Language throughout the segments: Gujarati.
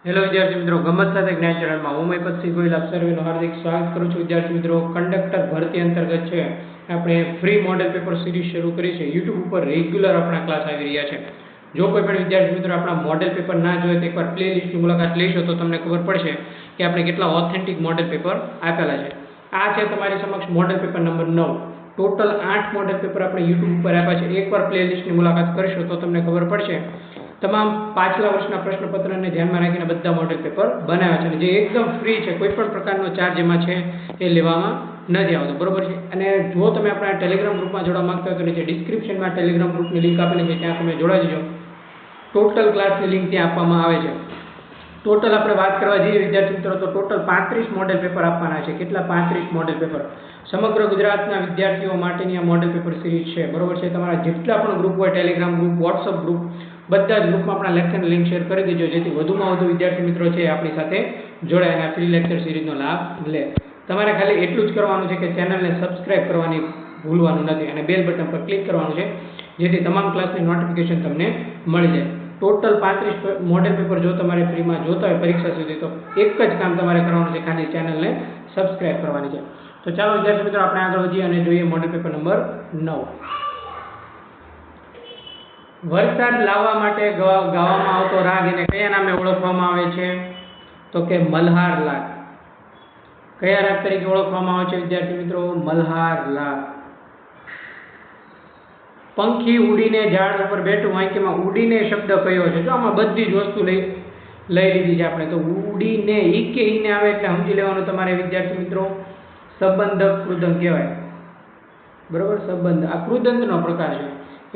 હેલો વિદ્યાર્થી મિત્રો, ગમત સાથે જ્ઞાન ચેનલમાં હું મહિપતસિંહ ગોહિલ આપ સર્વેનું હાર્દિક સ્વાગત કરું છું. વિદ્યાર્થી મિત્રો, કંડક્ટર ભરતી અંતર્ગત છે આપણે ફ્રી મોડેલ પેપર સિરીઝ શરૂ કરી છે. યુટ્યુબ ઉપર રેગ્યુલર આપણા ક્લાસ આવી રહ્યા છે. જો કોઈ પણ વિદ્યાર્થી મિત્રો આપણા મોડેલ પેપર ના જોઈએ તો એકવાર પ્લે લિસ્ટની મુલાકાત લેશો તો તમને ખબર પડશે કે આપણે કેટલા ઓથેન્ટિક મોડેલ પેપર આપેલા છે. આ છે તમારી સમક્ષ model paper number 9. Total 8 model paper આપણે યુટ્યુબ ઉપર આપ્યા છે. એકવાર પ્લે લિસ્ટની મુલાકાત કરશો તો તમને ખબર પડશે. તમામ પાછલા વર્ષના પ્રશ્નપત્રને ધ્યાનમાં રાખીને બધા મોડેલ પેપર બનાવ્યા છે અને જે એકદમ ફ્રી છે, કોઈ પણ પ્રકારનો ચાર્જ એમાં છે એ લેવામાં નથી આવતો, બરોબર છે. અને જો તમે આપણા ટેલિગ્રામ ગ્રુપમાં જોડાવા માંગતા હોય તો નીચે ડિસ્ક્રિપ્શનમાં ટેલિગ્રામ ગ્રુપની લિંક આપેલી છે, ત્યાં તમે જોડાઈ જજો. ટોટલ ક્લાસની લિંક ત્યાં આપવામાં આવે છે. ટોટલ આપણે વાત કરવા જઈએ વિદ્યાર્થી મિત્રો તો ટોટલ 35 મોડેલ પેપર આપવાના છે. કેટલા? 35 મોડેલ પેપર. સમગ્ર ગુજરાતના વિદ્યાર્થીઓ માટેની આ મોડેલ પેપર સિરીઝ છે, બરોબર છે. તમારા જેટલા પણ ગ્રુપ હોય, ટેલિગ્રામ ગ્રુપ, વોટ્સઅપ ગ્રુપ, બધા જ ગ્રુપમાં આપણા લેક્ચરની લિંક શેર કરી દેજો, જેથી વધુમાં વધુ વિદ્યાર્થી મિત્રો છે આપણી સાથે જોડાય અને આ ફ્રી લેક્ચર સિરીઝનો લાભ લે. તમારે ખાલી એટલું જ કરવાનું છે કે ચેનલને સબસ્ક્રાઇબ કરવાની ભૂલવાનું નથી અને બેલ બટન પર ક્લિક કરવાનું છે, જેથી તમામ ક્લાસની નોટિફિકેશન તમને મળી જાય. ટોટલ 35 મોડેલ પેપર જો તમારે ફ્રીમાં જોતા હોય પરીક્ષા સુધી, તો એક જ કામ તમારે કરવાનું છે, ખાલી ચેનલને સબસ્ક્રાઇબ કરવાની છે. તો ચાલો વિદ્યાર્થી મિત્રો આપણે આગળ વધીએ અને જોઈએ મોડેલ પેપર નંબર 9. વરસાદ લાવવા માટે ગાવામાં આવતો રાગ એને કયા નામે ઓળખવામાં આવે છે? તો કે મલ્હાર રાગ. કયા રાગ તરીકે ઓળખવામાં આવે છે વિદ્યાર્થી મિત્રો? મલ્હાર રાગ. પંખી ઉડીને ઝાડ ઉપર બેઠું, વાક્યમાં ઉડીને શબ્દ કયો છે? જો આમાં બધી જ વસ્તુ લઈ લીધી છે આપણે. તો ઉડીને ઈ કે ઈને આવે એટલે સમજી લેવાનું તમારે વિદ્યાર્થી મિત્રો, સંબંધક કૃદંત કહેવાય, બરોબર. સંબંધ આ કૃદંતનો પ્રકાર છે.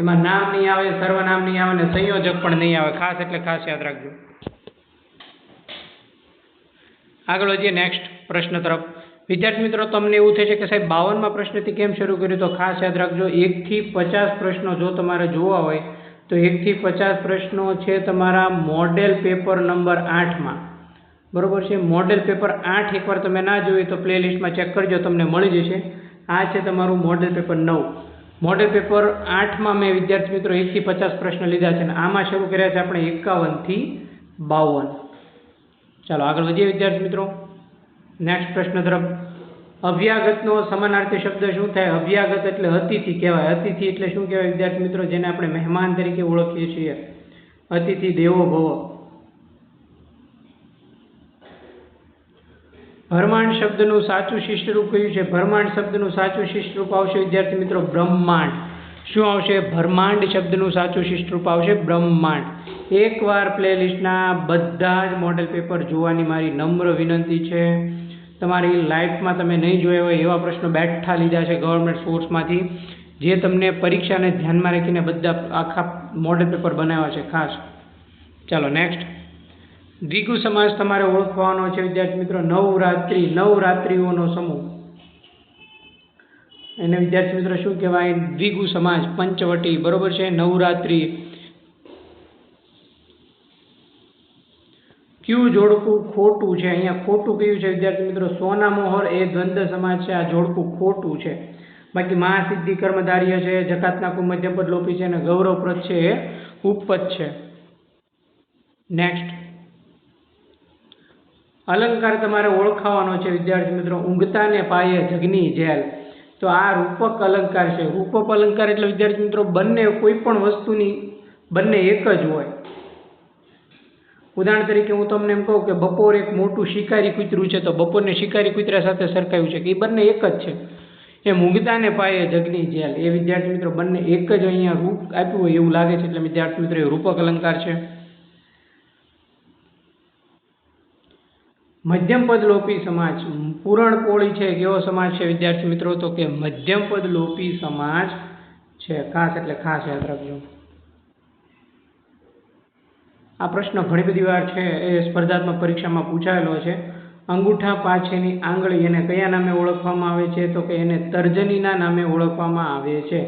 એમાં નામ નહીં આવે, સર્વનામ નહીં આવે અને સંયોજક પણ નહીં આવે. ખાસ એટલે ખાસ યાદ રાખજો. આગળ વધીએ નેક્સ્ટ પ્રશ્ન તરફ. વિદ્યાર્થી મિત્રો, તમને એવું થશે કે સાહેબ 52માં પ્રશ્નથી કેમ શરૂ કર્યું? તો ખાસ યાદ રાખજો, 1 થી 50 પ્રશ્નો જો તમારે જોવા હોય તો 1 થી 50 પ્રશ્નો છે તમારા મોડેલ પેપર નંબર 8માં, બરોબર છે. મોડેલ પેપર 8 એકવાર તમે ના જોયું તો પ્લે લિસ્ટમાં ચેક કરજો, તમને મળી જશે. આ છે તમારું મોડેલ પેપર 9. મોડેલ પેપર 8માં મેં વિદ્યાર્થી મિત્રો 1 થી 50 પ્રશ્ન લીધા છે અને આમાં શરૂ કર્યા છે આપણે 51 થી 52. ચાલો આગળ વધીએ વિદ્યાર્થી મિત્રો નેક્સ્ટ પ્રશ્ન તરફ. અભ્યાગતનો સમાનાર્થી શબ્દ શું થાય? અભ્યાગત એટલે અતિથિ કહેવાય. અતિથિ એટલે શું કહેવાય વિદ્યાર્થી મિત્રો? જેને આપણે મહેમાન તરીકે ઓળખીએ છીએ. અતિથિ દેવો ભવ. ભરમાંડ શબ્દનું સાચું શિષ્ટરૂપ કયું છે? ભરમાંડ શબ્દનું સાચું શિષ્ટરૂપ આવશે વિદ્યાર્થી મિત્રો બ્રહ્માંડ. શું આવશે? ભરમાંડ શબ્દનું સાચું શિષ્ટરૂપ આવશે બ્રહ્માંડ. એકવાર પ્લે લિસ્ટના બધા જ મોડેલ પેપર જોવાની મારી નમ્ર વિનંતી છે. તમારી લાઈફમાં તમે નહીં જોયા હોય એવા પ્રશ્નો બેઠા લીધા છે ગવર્મેન્ટ સોર્સમાંથી, જે તમને પરીક્ષાને ધ્યાનમાં રાખીને બધા આખા મોડેલ પેપર બનાવ્યા છે ખાસ. ચાલો નેક્સ્ટ. દ્વિગુ સમાસ તમારે ઓળખવાનો છે વિદ્યાર્થી મિત્રો. નવરાત્રિ, નવરાત્રિઓનો સમૂહ, એને વિદ્યાર્થી મિત્રો શું કહેવાય? દ્વિગુ સમાસ. પંચવટી, બરોબર છે. નવરાત્રિ. કયું જોડકું ખોટું છે? અહીંયા ખોટું કયું છે વિદ્યાર્થી મિત્રો? સોના મોહર એ દ્વંદ્વ સમાસ છે. આ જોડકું ખોટું છે. બાકી મહાસિદ્ધિ કર્મધાર્ય છે, જકાતનાકુ મધ્યમપદ લોપી છે અને ગૌરવપ્રદ છે એ ઉપપદ છે. નેક્સ્ટ. અલંકાર તમારે ઓળખાવાનો છે વિદ્યાર્થી મિત્રો. ઊંઘતાને પાયે જગની જેલ. તો આ રૂપક અલંકાર છે. રૂપક અલંકાર એટલે વિદ્યાર્થી મિત્રો બંને, કોઈ પણ વસ્તુની બંને એક જ હોય. ઉદાહરણ તરીકે હું તમને એમ કહું કે બપોર એક મોટું શિકારી કૂતરું છે, તો બપોરને શિકારી કૂતરા સાથે સરખાવ્યું છે કે એ બંને એક જ છે. એ ઊંઘતાને પાયે જગની જેલ, એ વિદ્યાર્થી મિત્રો બંને એક જ અહીંયા રૂપ આપ્યું હોય એવું લાગે છે, એટલે વિદ્યાર્થી મિત્રો એ રૂપક અલંકાર છે. મધ્યમપદ લોપી સમાજ. પૂરણપોળી છે કેવો સમાજ છે વિદ્યાર્થી મિત્રો? તો કે મધ્યમપદ લોપી સમાજ છે. ખાસ એટલે ખાસ યાદ રાખજો. આ પ્રશ્ન ઘણી બધી વાર છે એ સ્પર્ધાત્મક પરીક્ષામાં પૂછાયેલો છે. અંગૂઠા પાછળની આંગળી એને કયા નામે ઓળખવામાં આવે છે? તો કે એને તર્જનીના નામે ઓળખવામાં આવે છે.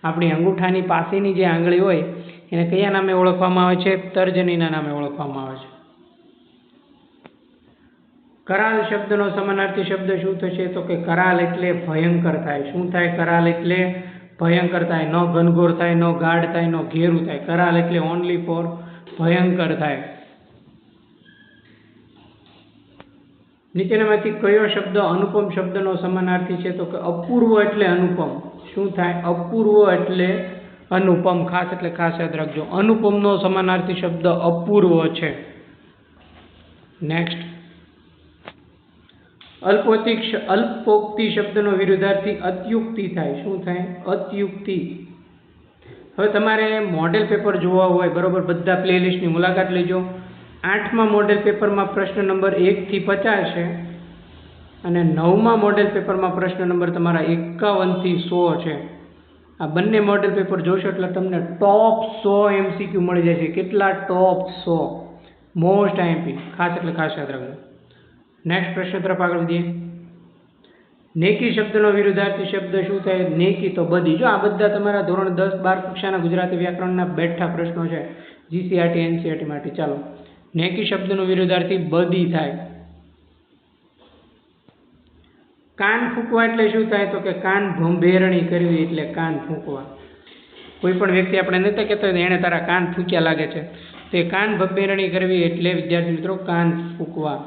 આપણી અંગૂઠાની પાસેની જે આંગળી હોય એને કયા નામે ઓળખવામાં આવે છે? તર્જનીના નામે ઓળખવામાં આવે છે. કરાલ શબ્દનો સમાનાર્થી શબ્દ શું થશે? તો કે કરાલ એટલે ભયંકર થાય. શું થાય? કરાલ એટલે ભયંકર થાય. ન ઘનઘોર થાય, ન ગાઢ થાય, ન ઘેરું થાય. કરાલ એટલે ઓનલી ફોર ભયંકર થાય. નીચેનામાંથી કયો શબ્દ અનુપમ શબ્દનો સમાનાર્થી છે? તો કે અપૂર્વ એટલે અનુપમ. શું થાય? અપૂર્વ એટલે અનુપમ. ખાસ એટલે ખાસ યાદ રાખજો. અનુપમનો સમાનાર્થી શબ્દ અપૂર્વ છે. નેક્સ્ટ, અલ્પોક્તિ શબ્દનો વિરુદ્ધાર્થી અત્યુક્તિ થાય. શું થાય? અત્યુક્તિ. હવે તમારે મોડેલ પેપર જોવા હોય, બરોબર, બધા પ્લેલિસ્ટની મુલાકાત લેજો. 8મા મોડેલ પેપરમાં પ્રશ્ન નંબર 1 થી 50 છે અને 9મા મોડેલ પેપરમાં પ્રશ્ન નંબર તમારા 51 થી 100 છે. આ બંને મોડેલ પેપર જોશો એટલે તમને ટોપ 100 MCQ મળી જશે. કેટલા? ટોપ 100 મોસ્ટ આઈએમપી. ખાસ એટલે ખાસ યાદ રાખજો. નેક્સ્ટ પ્રશ્ન તરફ આગળ વધીએ. નેકી શબ્દનો વિરુદ્ધાર્થી શબ્દ શું થાય? નેકી તો બધી. જો આ બધા તમારા ધોરણ 10-12 કક્ષાના ગુજરાતી વ્યાકરણના બેઠા પ્રશ્નો છે, જીસીઆરટી એનસીઆરટી માટે. ચાલો, નેકી શબ્દનો વિરુદ્ધાર્થી બધી થાય. કાન ફૂંકવા એટલે શું થાય? તો કે કાન ભંભેરણી કરવી એટલે કાન ફૂંકવા. કોઈ પણ વ્યક્તિ આપણે નથી કહેતા એણે તારા કાન ફૂંક્યા લાગે છે, તે કાન ભંભેરણી કરવી એટલે વિદ્યાર્થી મિત્રો કાન ફૂંકવા.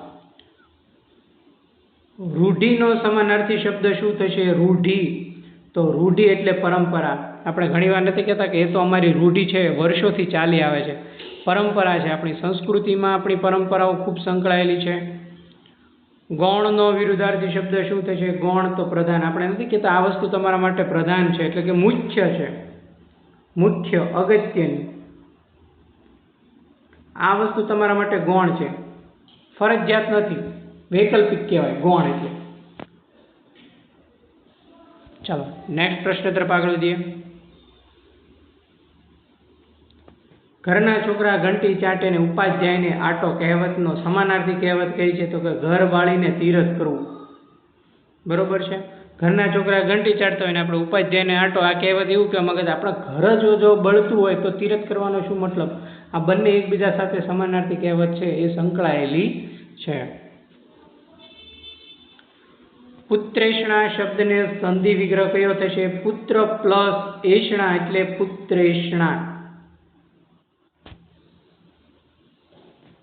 રૂઢિનો સમાનાર્થી શબ્દ શું થશે? રૂઢિ. તો રૂઢિ એટલે પરંપરા. આપણે ઘણીવાર નથી કહેતા કે એ તો અમારી રૂઢિ છે, વર્ષોથી ચાલી આવે છે. પરંપરા છે. આપણી સંસ્કૃતિમાં આપણી પરંપરાઓ ખૂબ સંકળાયેલી છે. ગૌણનો વિરુદ્ધાર્થી શબ્દ શું થશે? ગૌણ તો પ્રધાન. આપણે નથી કહેતા આ વસ્તુ તમારા માટે પ્રધાન છે, એટલે કે મુખ્ય છે, મુખ્ય, અગત્યની. આ વસ્તુ તમારા માટે ગૌણ છે, ફરજિયાત નથી, વૈકલ્પિક કહેવાય ગૌણ એટલે. ચાલો, નેક્સ્ટ પ્રશ્ન તરફ આગળ વધીએ. ઘરના છોકરા ઘંટી ચાટે ને ઉપાધ્યાયને આટો કહેવતનો સમાનાર્થી કહેવત કઈ છે? તો કે ઘર બાળીને તીરથ કરવું. બરોબર છે. ઘરના છોકરા ઘંટી ચાટતા હોય ને આપણે ઉપાધ્યાયને આટો, આ કહેવત એવું કહેવા માંગે છે આપણા ઘર જો બળતું હોય તો તીરથ કરવાનો શું મતલબ? આ બંને એકબીજા સાથે સમાનાર્થી કહેવત છે, એ સંકળાયેલી છે. પુત્રેષણા શબ્દને સંધિ વિગ્રહ કયો થશે? પુત્ર પ્લસ એષણા એટલે પુત્રેષણા.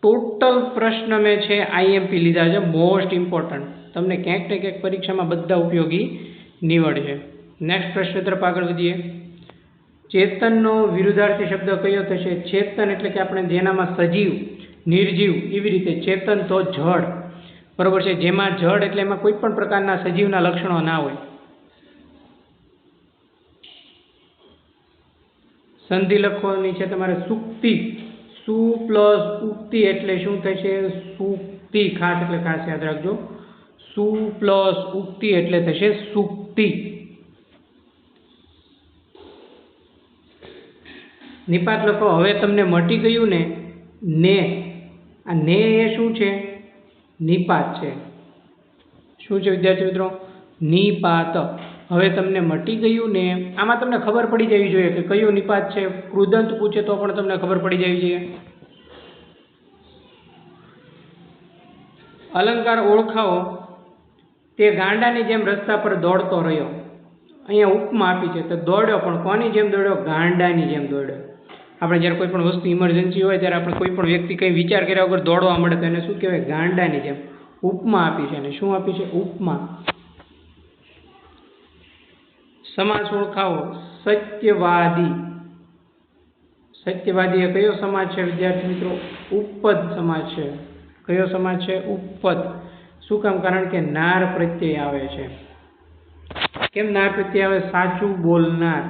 ટોટલ પ્રશ્ન મેં છે આઈએમપી લીધા છે, મોસ્ટ ઇમ્પોર્ટન્ટ. તમને ક્યાંક ને ક્યાંક પરીક્ષામાં બધા ઉપયોગી નીવડશે. નેક્સ્ટ પ્રશ્ન તરફ આગળ વધીએ. ચેતનનો વિરુદ્ધાર્થી શબ્દ કયો થશે? ચેતન એટલે કે આપણે જેનામાં સજીવ, નિર્જીવ, એવી રીતે. ચેતન તો જડ. બરોબર છે. જેમાં જડ એટલે એમાં કોઈ પણ પ્રકારના સજીવના લક્ષણો ના હોય. સંધિ લખવાની છે તમારે સુક્તિ. સુ પ્લસ ઉક્તિ એટલે શું થશે? સુક્તિ. ખાસ એટલે ખાસ યાદ રાખજો. સુ પ્લસ ઉક્તિ એટલે થશે સુક્તિ. નિપાત લખો. હવે તમને મટી ગયું ને? ને. આ ને એ શું છે? નિપાત છે. શું છે વિદ્યાર્થી મિત્રો? નિપાત. હવે તમને મટી ગયું ને? આમાં તમને ખબર પડી જવી જોઈએ કે કયું નિપાત છે. કૃદંત પૂછે તો પણ તમને ખબર પડી જવી જોઈએ. અલંકાર ઓળખાવો. તે ગાંડાની જેમ રસ્તા પર દોડતો રહ્યો. અહીંયા ઉપમા આપી છે. તો દોડ્યો, પણ કોની જેમ દોડ્યો? ગાંડાની જેમ દોડ્યો. આપણે જ્યારે કોઈ પણ વસ્તુ ઇમરજન્સી હોય ત્યારે આપણે કોઈ પણ વ્યક્તિ કંઈ વિચાર કર્યા વગર દોડવા મળે તો એને શું કહેવાય? ગાંડાની જેમ. ઉપમા આપી છે. અને શું આપી છે? ઉપમા. સમાસ ઓળખાવો. સત્યવાદી. સત્યવાદી એ કયો સમાજ છે વિદ્યાર્થી મિત્રો? ઉપપદ સમાજ છે. કયો સમાજ છે? ઉપપદ. શું કામ? કારણ કે નાર પ્રત્યય આવે છે. કેમ નાર પ્રત્યય આવે? સાચું બોલનાર.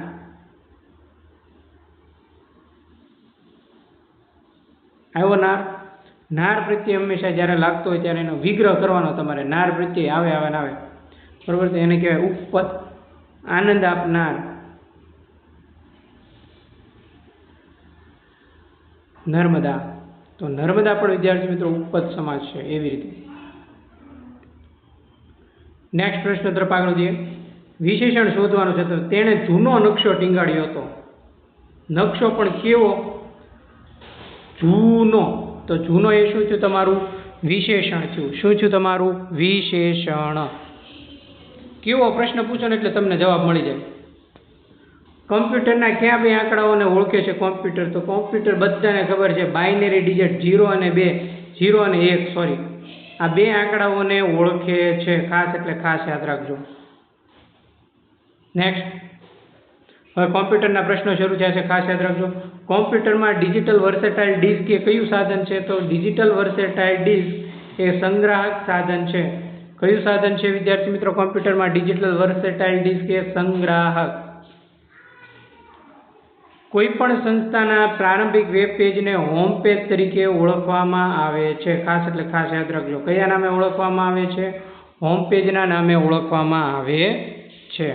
આવ્યો નાર? નાર પ્રત્યય હંમેશા જ્યારે લાગતો હોય ત્યારે એનો વિગ્રહ કરવાનો તમારે. નાર પ્રત્યય આવે આવે ને આવે, બરોબર? તો એને કહેવાય ઉપપદ. આનંદ આપનાર. નર્મદા. તો નર્મદા પણ વિદ્યાર્થી મિત્રો ઉપપદ સમાજ છે. એવી રીતે. નેક્સ્ટ પ્રશ્ન તરફ આગળ વધીએ. વિશેષણ શોધવાનું છે. તો તેણે જૂનો નકશો ટીંગાડ્યો હતો. નકશો પણ કેવો? જૂનો. તો જૂનો એ શું થયું? તમારું વિશેષણ થયું. શું થયું? તમારું વિશેષણ. કેવો પ્રશ્ન પૂછો ને એટલે તમને જવાબ મળી જાય. કમ્પ્યુટરના ક્યાં બે આંકડાઓને ઓળખે છે કોમ્પ્યુટર? તો કોમ્પ્યુટર બધાને ખબર છે. બાઇનરી ડિજિટ 0 અને 2, 0 અને 1, સોરી. આ બે આંકડાઓને ઓળખે છે. ખાસ એટલે ખાસ યાદ રાખજો. નેક્સ્ટ, હવે કોમ્પ્યુટરના પ્રશ્નો શરૂ થયા છે. ખાસ યાદ રાખજો. કોમ્પ્યુટરમાં ડિજિટલ વર્સેટાઇલ ડિસ્ક એ કયું સાધન છે? તો ડિજિટલ વર્સેટાઇલ ડિસ્ક એ સંગ્રાહક સાધન છે. કયું સાધન છે વિદ્યાર્થી મિત્રો? કોમ્પ્યુટરમાં ડિજિટલ વર્સેટાઇલ ડિસ્ક એ સંગ્રાહક. કોઈ પણ સંસ્થાના પ્રારંભિક વેબ પેજને હોમ પેજ તરીકે ઓળખવામાં આવે છે. ખાસ એટલે ખાસ યાદ રાખજો. કયા નામે ઓળખવામાં આવે છે? હોમ પેજના નામે ઓળખવામાં આવે છે.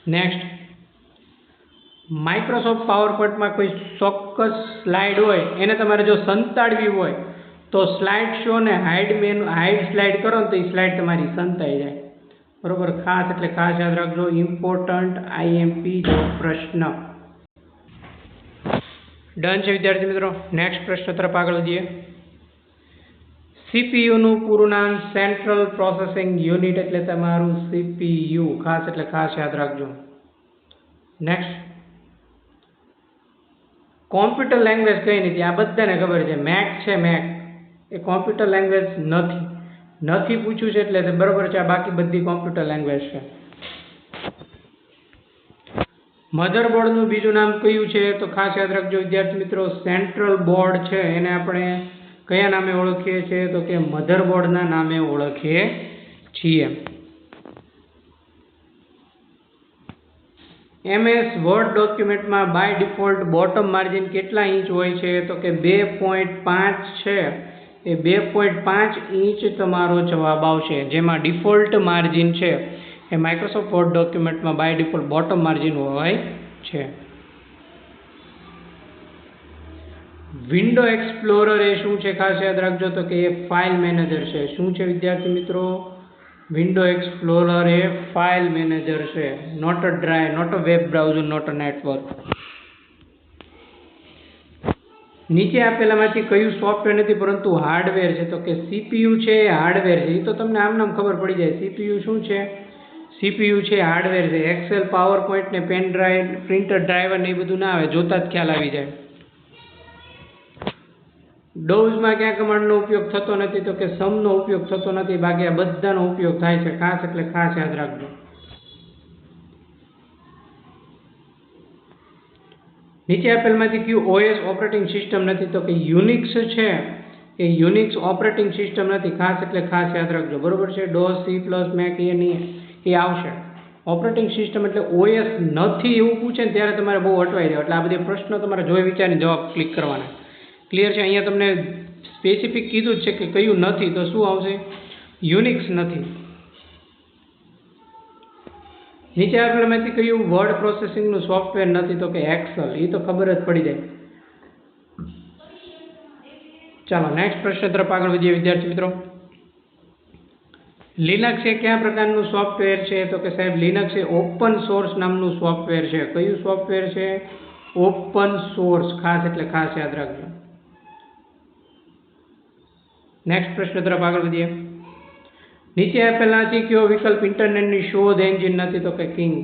નેક્સ્ટ, માઇક્રોસોફ્ટ પાવરપોઈન્ટમાં કોઈ ચોક્કસ સ્લાઇડ હોય એને તમારે જો સંતાડવી હોય તો સ્લાઇડ શો ને હાઇડ સ્લાઇડ કરો ને તો એ સ્લાઇડ તમારી સંતાઈ જાય. બરોબર, ખાસ એટલે ખાસ યાદ રાખજો. ઇમ્પોર્ટન્ટ આઈએમપી જો પ્રશ્ન. ડન છે વિદ્યાર્થી મિત્રો. નેક્સ્ટ પ્રશ્ન તરફ આગળ વધીએ. સીપીયુનું પૂરું નામ સેન્ટ્રલ પ્રોસેસિંગ યુનિટ એટલે તમારું સીપીયુ. ખાસ એટલે ખાસ યાદ રાખજો. નેક્સ્ટ, કોમ્પ્યુટર લેંગ્વેજ કઈ નથી? આ બધાને ખબર છે. મેક છે. મેક એ કોમ્પ્યુટર લેંગ્વેજ નથી પૂછ્યું છે એટલે બરોબર છે. આ બાકી બધી કોમ્પ્યુટર લેંગ્વેજ છે. મધરબોર્ડનું બીજું નામ કયું છે? તો ખાસ યાદ રાખજો વિદ્યાર્થી મિત્રો. સેન્ટ્રલ બોર્ડ છે એને આપણે કયા નામે ઓળખીએ છીએ? તો કે મધરબોર્ડના નામે ઓળખીએ છીએ. MS વર્ડ ડોક્યુમેન્ટમાં બાય ડિફોલ્ટ બોટમ માર્જિન કેટલા ઇંચ હોય છે? તો કે 2.5 છે. એ 2.5 ઇંચ તમારો જવાબ આવશે. જેમાં ડિફોલ્ટ માર્જિન છે એ માઇક્રોસોફ્ટ વર્ડ ડોક્યુમેન્ટમાં બાય ડિફોલ્ટ બોટમ માર્જિન હોય છે. વિન્ડો એક્સપ્લોરર એ શું છે? ખાસ યાદ રાખજો. તો કે એ ફાઇલ મેનેજર છે. શું છે વિદ્યાર્થી મિત્રો? વિન્ડો એક્સપ્લોરર એ ફાઇલ મેનેજર છે. Not a drive, not a web browser, not a network. નીચે આપેલામાંથી કયું સોફ્ટવેર નથી પરંતુ હાર્ડવેર છે? તો કે સીપીયુ છે એ હાર્ડવેર છે. એ તો તમને આમ નામ ખબર પડી જાય. સીપીયુ શું છે? સીપીયુ છે હાર્ડવેર છે. એક્સેલ, પાવરપોઈન્ટ ને પેન ડ્રાઈવ, પ્રિન્ટર ડ્રાઈવર ને એ બધું ના આવે, જોતા જ ખ્યાલ આવી જાય. ડોઝમાં કયા કમાન્ડનો ઉપયોગ થતો નથી? તો કે સમનો ઉપયોગ થતો નથી. બાકી આ બધાનો ઉપયોગ થાય છે. ખાસ એટલે ખાસ યાદ રાખજો. નીચે આપેલમાંથી કયું ઓએસ ઓપરેટિંગ સિસ્ટમ નથી? તો કે યુનિક્સ છે એ યુનિક્સ ઓપરેટિંગ સિસ્ટમ નથી. ખાસ એટલે ખાસ યાદ રાખજો. બરોબર છે. ડોઝ, C++, મેક એ આવશે. ઓપરેટિંગ સિસ્ટમ એટલે ઓએસ નથી એવું પૂછે ને ત્યારે તમારે બહુ અટવાઈ જાય. એટલે આ બધી પ્રશ્નો તમારે જોઈ વિચારીને જવાબ ક્લિક કરવાના. ક્લિયર છે? અહીંયા તમને સ્પેસિફિક કીધું જ છે કે કયું નથી, તો શું આવશે? યુનિક્સ નથી. નીચે આપેલામાંથી કયું વર્ડ પ્રોસેસિંગનું સોફ્ટવેર નથી? તો કે એક્સેલ. એ તો ખબર જ પડી જાય. ચાલો નેક્સ્ટ પ્રશ્ન તરફ આગળ વધીએ વિદ્યાર્થી મિત્રો. લિનક્સ એ કયા પ્રકારનું સોફ્ટવેર છે? તો કે સાહેબ લિનક્સ એ ઓપન સોર્સ નામનું સોફ્ટવેર છે. કયું સોફ્ટવેર છે? Open source. ખાસ એટલે ખાસ યાદ રાખજો. નેક્સ્ટ પ્રશ્ન તરફ આગળ વધીએ. નીચે આપેલાથી કયો વિકલ્પ ઇન્ટરનેટની શોધ એન્જિન નથી? તો કે કિંગ,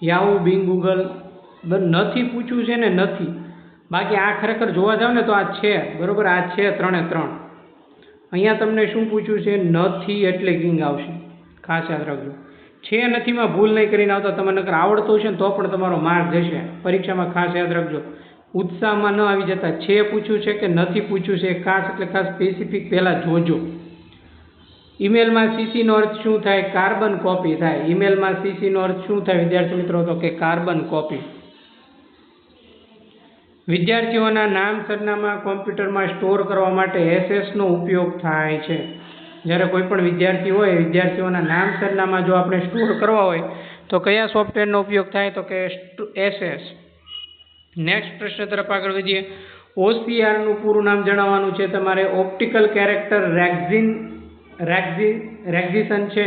યાહુ, બિંગ, ગૂગલ. નથી પૂછ્યું છે ને નથી. બાકી આ ખરેખર જોવા જાવ ને તો આ છે. બરોબર, આ છે 3 એ 3. અહીંયા તમને શું પૂછ્યું છે? નથી એટલે કિંગ આવશે. ખાસ યાદ રાખજો. છે નથીમાં ભૂલ નહીં કરીને આવતા. તમને નકર આવડતું હશે ને તો પણ તમારો માર્ક જશે પરીક્ષામાં. ખાસ યાદ રાખજો. ઉત્સાહમાં ન આવી જતા. છે પૂછ્યું છે કે નથી પૂછ્યું છે? ખાસ એટલે ખાસ સ્પેસિફિક પહેલાં જોજો. ઈમેલમાં સીસીનો અર્થ શું થાય? કાર્બન કોપી થાય. ઈમેલમાં સીસીનો અર્થ શું થાય વિદ્યાર્થી મિત્રો? તો કે કાર્બન કોપી. વિદ્યાર્થીઓના નામ સરનામા કોમ્પ્યુટરમાં સ્ટોર કરવા માટે એસએસનો ઉપયોગ થાય છે. જ્યારે કોઈ પણ વિદ્યાર્થી હોય, વિદ્યાર્થીઓના નામ સરનામા જો આપણે સ્ટોર કરવા હોય તો કયા સોફ્ટવેરનો ઉપયોગ થાય? તો કે એસએસ. નેક્સ્ટ પ્રશ્ન તરફ આગળ વધીએ. ઓસીઆરનું પૂરું નામ જણાવવાનું છે તમારે. ઓપ્ટિકલ કેરેક્ટર રેક્ઝિશન છે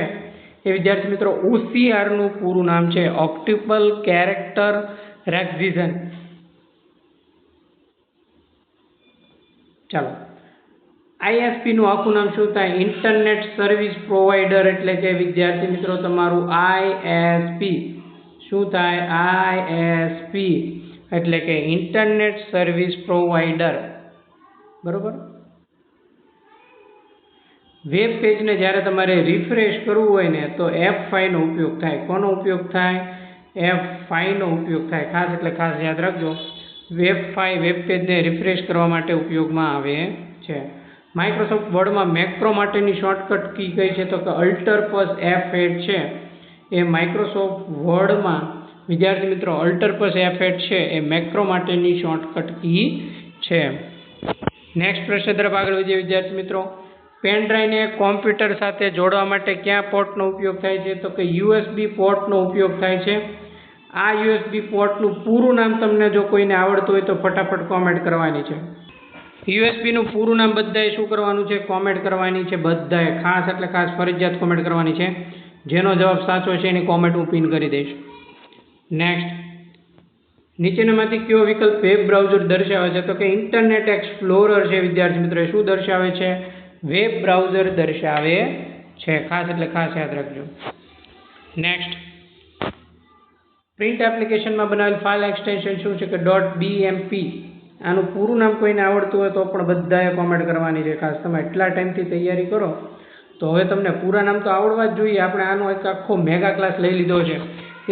એ વિદ્યાર્થી મિત્રો ઓસીઆરનું પૂરું નામ છે. Optical character recognition. ચાલો, આઈએસપીનું આખું નામ શું થાય? Internet service provider. એટલે કે વિદ્યાર્થી મિત્રો તમારું આઈએસપી શું થાય? આઈએસપી એટલે કે ઇન્ટરનેટ સર્વિસ પ્રોવાઈડર. બરોબર. વેબ પેજને જ્યારે તમારે રિફ્રેશ કરવું હોય ને તો F5નો ઉપયોગ થાય. કોનો ઉપયોગ થાય? F5નો ઉપયોગ થાય. ખાસ એટલે ખાસ યાદ રાખજો. F5 વેબ પેજને રિફ્રેશ કરવા માટે ઉપયોગમાં આવે છે. માઇક્રોસોફ્ટ વર્ડમાં મેક્રો માટેની શોર્ટકટ કી કઈ છે? તો કે Alt+F8 છે. એ માઇક્રોસોફ્ટ વર્ડમાં વિદ્યાર્થી મિત્રો Alt+F8 છે એ મેક્રો માટેની શોર્ટકટ કી છે. નેક્સ્ટ પ્રશ્ન તરફ આગળ વધીએ વિદ્યાર્થી મિત્રો. પેન ડ્રાઈવને કોમ્પ્યુટર સાથે જોડવા માટે કયા પોર્ટનો ઉપયોગ થાય છે? તો કે USB પોર્ટનો ઉપયોગ થાય છે. આ USB પોર્ટનું પૂરું નામ તમને જો કોઈને આવડતું હોય તો ફટાફટ કોમેન્ટ કરવાની છે. USBનું પૂરું નામ બધાએ શું કરવાનું છે? કોમેન્ટ કરવાની છે. બધાએ ખાસ એટલે ખાસ ફરજિયાત કોમેન્ટ કરવાની છે. જેનો જવાબ સાચો છે એની કોમેન્ટ હું પિન કરી દઈશ. નેક્સ્ટ, નીચેનામાંથી કયો વિકલ્પ વેબ બ્રાઉઝર દર્શાવે છે? તો કે ઇન્ટરનેટ એક્સપ્લોરર છે વિદ્યાર્થી મિત્રો. શું દર્શાવે છે? વેબ બ્રાઉઝર દર્શાવે છે. ખાસ એટલે ખાસ યાદ રાખજો. નેક્સ્ટ, પ્રિન્ટ એપ્લિકેશનમાં બનાવેલ ફાઇલ એક્સટેન્શન શું છે? કે .bmp. આનું પૂરું નામ કોઈને આવડતું હોય તો પણ બધાએ કોમેન્ટ કરવાની છે. ખાસ તમે એટલા ટાઈમથી તૈયારી કરો તો હવે તમને પૂરા નામ તો આવડવા જ જોઈએ. આપણે આનો એક આખો મેગા ક્લાસ લઈ લીધો છે.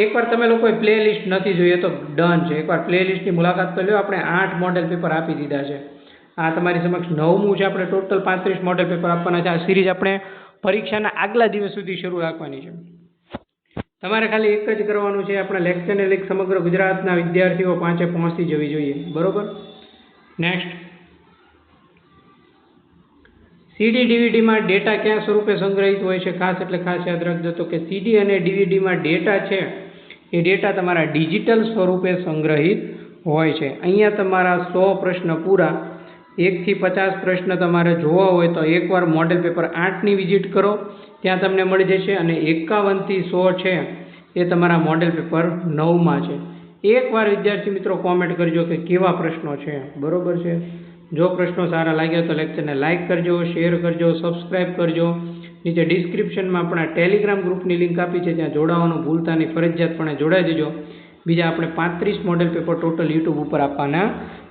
એકવાર તમે લોકોએ પ્લે લિસ્ટ નથી જોઈએ તો ડન છે. એકવાર પ્લે લિસ્ટની મુલાકાત તો લ્યો. આપણે 8 મોડેલ પેપર આપી દીધા છે. આ તમારી સમક્ષ 9મું છે. આપણે ટોટલ 35 મોડેલ પેપર આપવાના છે. આ સિરીઝ આપણે પરીક્ષાના આગલા દિવસ સુધી શરૂ રાખવાની છે. તમારે ખાલી એક જ કરવાનું છે. આપણા લેક્ચરને લીક સમગ્ર ગુજરાતના વિદ્યાર્થીઓ પાસે પહોંચી જવી જોઈએ. બરોબર. નેક્સ્ટ, સીડી ડીવીડીમાં ડેટા કયા સ્વરૂપે સંગ્રહિત હોય છે? ખાસ એટલે ખાસ યાદ રાખજો. તો કે સીડી અને ડીવીડીમાં ડેટા છે એ ડેટા તમારા ડિજિટલ સ્વરૂપે સંગ્રહિત હોય છે. અહીંયા તમારા 100 પ્રશ્ન પૂરા. 1 થી 50 પ્રશ્ન તમારે જોવા હોય તો એકવાર મોડેલ પેપર 8ની વિઝિટ કરો, ત્યાં તમને મળી જશે. અને 51 થી 100 છે એ તમારા મોડેલ પેપર 9માં છે. એકવાર વિદ્યાર્થી મિત્રો કોમેન્ટ કરજો કે કેવા પ્રશ્નો છે. બરોબર છે. જો પ્રશ્નો સારા લાગ્યા તો લેક્ચરને લાઇક કરજો, શેર કરજો, સબસ્ક્રાઇબ કરજો. નીચે ડિસ્ક્રિપ્શનમાં આપણા ટેલિગ્રામ ગ્રુપની લિંક આપી છે, ત્યાં જોડાવાનું ભૂલતા નહીં. ફરજિયાતપણે જોડાઈ દેજો. બીજા આપણે 35 મોડેલ પેપર ટોટલ યુટ્યુબ ઉપર આપવાના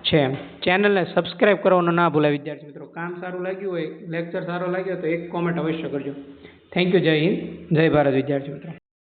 છે. ચેનલને સબસ્ક્રાઇબ કરવાનું ના ભૂલાય વિદ્યાર્થી મિત્રો. કામ સારું લાગ્યું હોય, લેક્ચર સારો લાગ્યો તો એક કોમેન્ટ અવશ્ય કરજો. Thank you. જય હિન્દ, જય ભારત વિદ્યાર્થી મિત્રો.